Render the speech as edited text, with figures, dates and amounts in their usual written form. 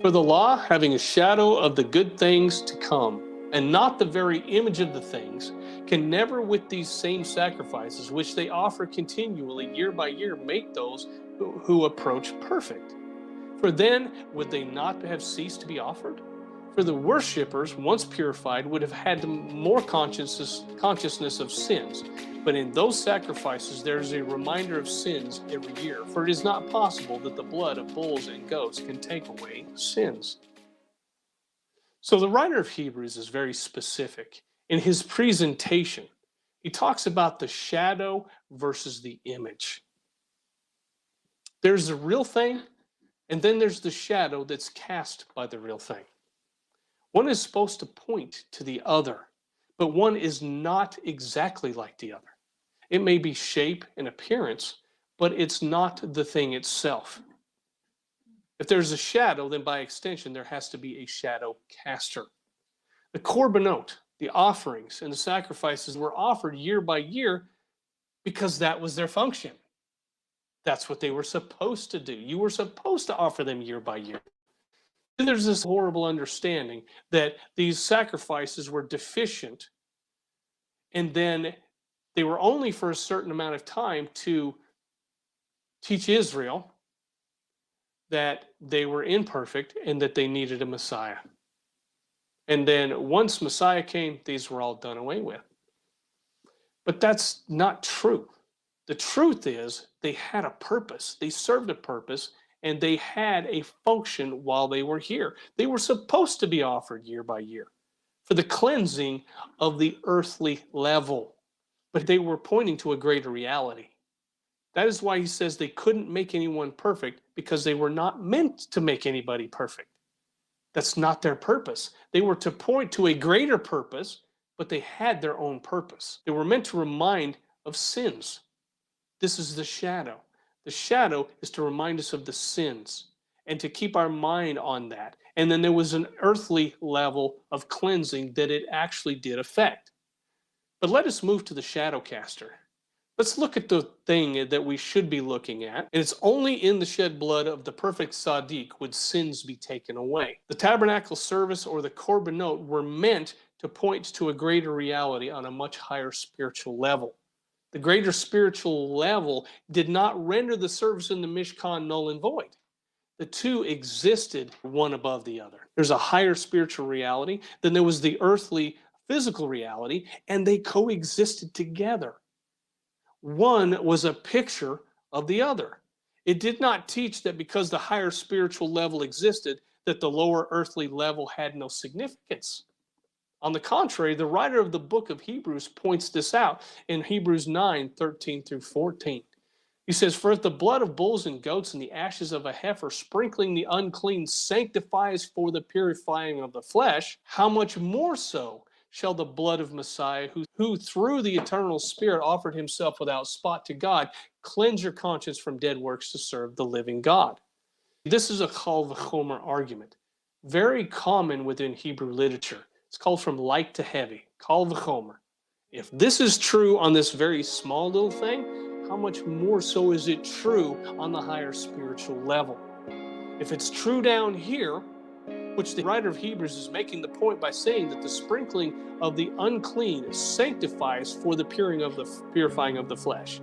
For the law, having a shadow of the good things to come, and not the very image of the things, can never with these same sacrifices, which they offer continually year by year, make those who approach perfect. For then would they not have ceased to be offered? For the worshippers, once purified, would have had more consciousness of sins. But in those sacrifices there is a reminder of sins every year. For it is not possible that the blood of bulls and goats can take away sins. So the writer of Hebrews is very specific. In his presentation, he talks about the shadow versus the image. There's the real thing, and then there's the shadow that's cast by the real thing. One is supposed to point to the other, but one is not exactly like the other. It may be shape and appearance, but it's not the thing itself. If there's a shadow, then by extension, there has to be a shadow caster. The korbanot, the offerings and the sacrifices were offered year by year because that was their function. That's what they were supposed to do. You were supposed to offer them year by year. There's this horrible understanding that these sacrifices were deficient, and then they were only for a certain amount of time to teach Israel that they were imperfect and that they needed a Messiah. And then once Messiah came, these were all done away with. But that's not true. The truth is they had a purpose. They served a purpose, and they had a function while they were here. They were supposed to be offered year by year for the cleansing of the earthly level. But they were pointing to a greater reality. That is why he says they couldn't make anyone perfect, because they were not meant to make anybody perfect. That's not their purpose. They were to point to a greater purpose, but they had their own purpose. They were meant to remind of sins. This is the shadow. The shadow is to remind us of the sins and to keep our mind on that. And then there was an earthly level of cleansing that it actually did affect. But let us move to the Shadowcaster. Let's look at the thing that we should be looking at. And it's only in the shed blood of the perfect Sadiq would sins be taken away. The tabernacle service or the korbanot were meant to point to a greater reality on a much higher spiritual level. The greater spiritual level did not render the service in the Mishkan null and void. The two existed one above the other. There's a higher spiritual reality, then there was the earthly physical reality, and they coexisted together. One was a picture of the other. It did not teach that because the higher spiritual level existed, that the lower earthly level had no significance. On the contrary, the writer of the book of Hebrews points this out in Hebrews 9:13 through 14. He says, "For if the blood of bulls and goats and the ashes of a heifer sprinkling the unclean sanctifies for the purifying of the flesh, how much more so shall the blood of Messiah, who through the eternal Spirit offered himself without spot to God, cleanse your conscience from dead works to serve the living God." This is a kal v'chomer argument, very common within Hebrew literature. It's called from light to heavy, kal v'chomer. If this is true on this very small little thing, how much more so is it true on the higher spiritual level? If it's true down here, which the writer of Hebrews is making the point by saying that the sprinkling of the unclean sanctifies for the purifying of the flesh.